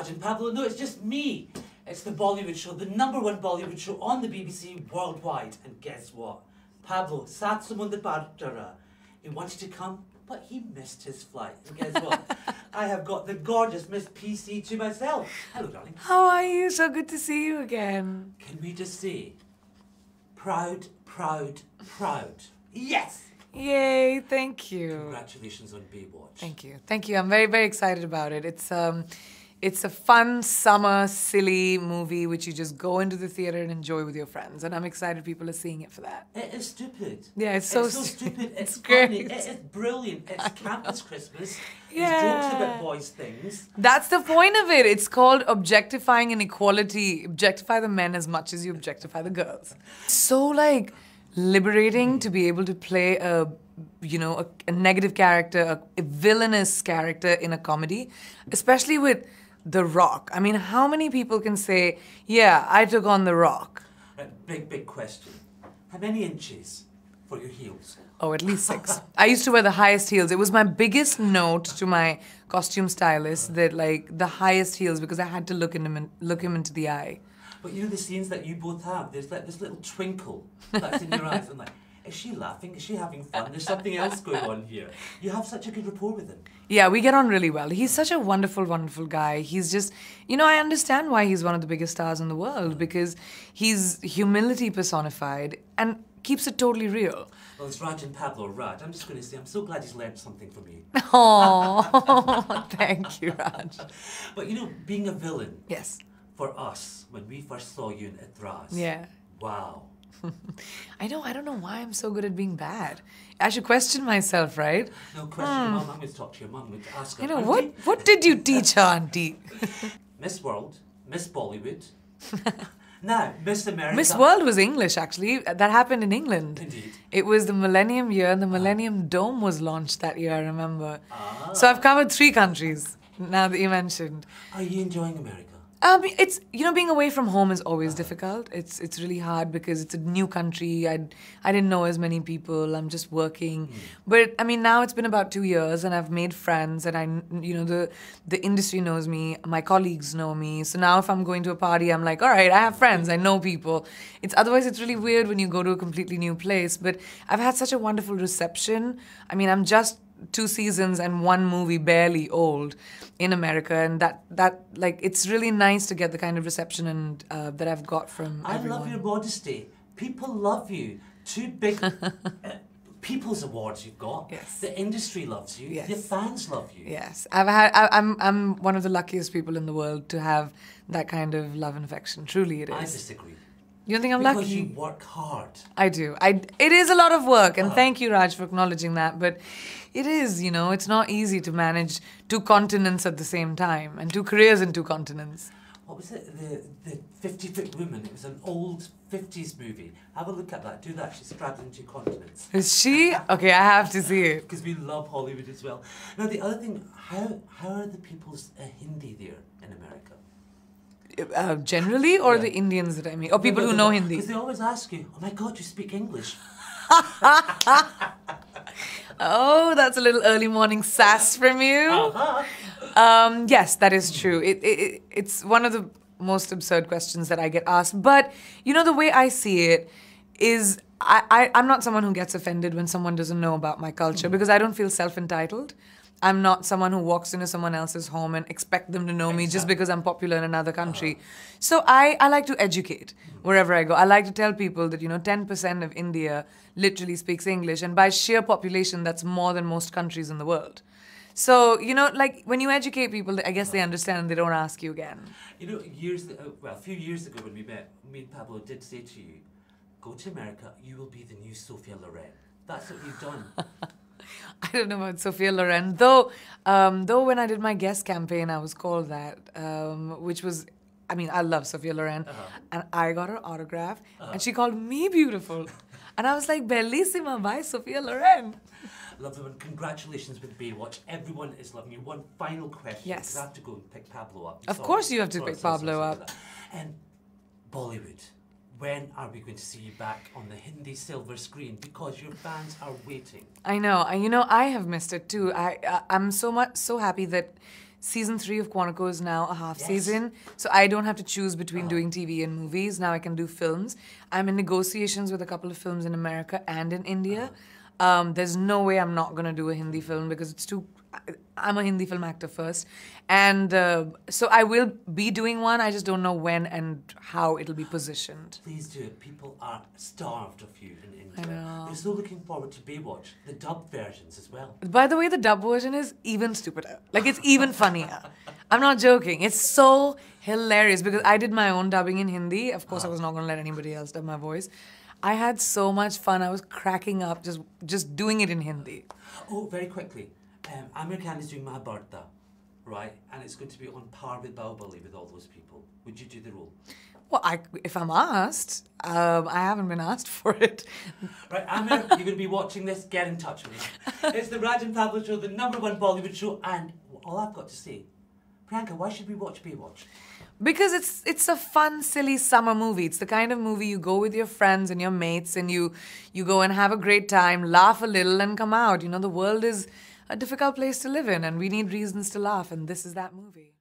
And Pablo, no, it's just me. It's the Bollywood show, the #1 Bollywood show on the BBC worldwide. And guess what? Pablo, Sat Samundar Partara, he wanted to come, but he missed his flight. And guess what? I have got the gorgeous Miss PC to myself. Hello, darling. How are you? So good to see you again. Can we just say, proud, proud, proud. Yes! Yay, thank you. Congratulations on Baywatch. Thank you. Thank you. I'm very, very excited about it. It's a fun, summer, silly movie which you just go into the theater and enjoy with your friends. And I'm excited people are seeing it for that. It is stupid. Yeah, it's so stupid. It's great. funny. It is brilliant. It's campus Christmas. Yeah. It's jokes about boys' things. That's the point of it. It's called objectifying inequality. Objectify the men as much as you objectify the girls. So like liberating to be able to play a negative character, a villainous character in a comedy, especially with The Rock. I mean, how many people can say, yeah, I took on The Rock? Right, big question. How many inches for your heels? Oh, at least 6. I used to wear the highest heels. It was my biggest note to my costume stylist that, like, the highest heels, because I had to look him into the eye. But you know the scenes that you both have, there's like this little twinkle that's in your eyes. I'm like, is she laughing? Is she having fun? There's something else going on here. You have such a good rapport with him. Yeah, we get on really well. He's such a wonderful, wonderful guy. He's just, I understand why he's one of the biggest stars in the world, because he's humility personified and keeps it totally real. Well, it's Raj and Pablo. Raj, I'm just going to say, I'm so glad he's learned something from you. Oh, thank you, Raj. But being a villain. Yes. For us, when we first saw you in Itras. Yeah. Wow. I don't know why I'm so good at being bad. I should question myself, right? No question, Mum. I'm going to talk to your mum. I'm going to ask her. What did you teach her, Auntie? Miss World, Miss Bollywood. Now, Miss America. Miss World was English, actually. That happened in England. Indeed. It was the Millennium Year, and the Millennium Dome was launched that year, I remember. So I've covered 3 countries, now that you mentioned. Are you enjoying America? It's being away from home is always difficult. It's really hard because it's a new country. I didn't know as many people. I'm just working, but I mean now it's been about 2 years and I've made friends and the industry knows me. My colleagues know me. So now if I'm going to a party, I'm like, all right, I have friends. I know people. Otherwise it's really weird when you go to a completely new place. But I've had such a wonderful reception. I mean I'm just 2 seasons and 1 movie barely old in America, and that it's really nice to get the kind of reception and that I've got from everyone. I love your modesty. People love you. 2 big people's awards you've got. Yes. The industry loves you. Yes. Your fans love you. Yes, I'm one of the luckiest people in the world to have that kind of love and affection. Truly, it is. I disagree. You don't think I'm lucky? Because you work hard. I do. It is a lot of work, and thank you, Raj, for acknowledging that. But it is, it's not easy to manage 2 continents at the same time, and 2 careers in 2 continents. What was it? The 50-Foot Woman. It was an old 50s movie. Have a look at that. Do that. She's straddling 2 continents. Is she? Okay, I have to see it. Because we love Hollywood as well. Now, the other thing, how are the people's Hindi there in America? Generally, or the Indians that I mean? Or people who know Hindi? Because they always ask you, oh my God, you speak English. Oh, that's a little early morning sass from you. Yes, that is true. It's one of the most absurd questions that I get asked. But, the way I see it is I'm not someone who gets offended when someone doesn't know about my culture because I don't feel self-entitled. I'm not someone who walks into someone else's home and expect them to know me just because I'm popular in another country. So I like to educate wherever I go. I like to tell people that, 10% of India literally speaks English. And by sheer population, that's more than most countries in the world. So, when you educate people, I guess they understand and they don't ask you again. A few years ago when we met, me and Pablo did say to you, go to America, you will be the new Sophia Loren. That's what you've done. I don't know about Sophia Loren, though when I did my guest campaign, I was called that, which was, I love Sophia Loren, and I got her autograph, and she called me beautiful. And I was like, bellissima by Sophia Loren. Lovely one. Congratulations with Baywatch. Everyone is loving you. One final question. Yes. Because I have to go and pick Pablo up. Of course you have to pick Pablo up. And Bollywood. When are we going to see you back on the Hindi silver screen? Because your fans are waiting. I know. I have missed it too. I'm so happy that season 3 of Quantico is now a half Yes. season, so I don't have to choose between doing TV and movies. Now I can do films. I'm in negotiations with a couple of films in America and in India. There's no way I'm not gonna do a Hindi film because it's too. I'm a Hindi film actor first, and so I will be doing one. I just don't know when and how it'll be positioned. Please do it. People are starved of you in India. I know. They're so looking forward to Baywatch, the dubbed versions as well. By the way, the dub version is even stupider. Like, it's even funnier. I'm not joking. It's so hilarious because I did my own dubbing in Hindi. Of course, I was not going to let anybody else dub my voice. I had so much fun. I was cracking up just doing it in Hindi. Oh, very quickly. Amir Khan is doing Mahabharata, right? And it's going to be on par with Bahubali with all those people. Would you do the role? Well, if I'm asked, I haven't been asked for it. Right, Amir, you're going to be watching this, get in touch with me. It's the Raj and Pablo show, the #1 Bollywood show, and all I've got to say, Priyanka, why should we watch Baywatch? Because it's a fun, silly summer movie. It's the kind of movie you go with your friends and your mates and you go and have a great time, laugh a little and come out. You know, the world is a difficult place to live in and we need reasons to laugh, and this is that movie.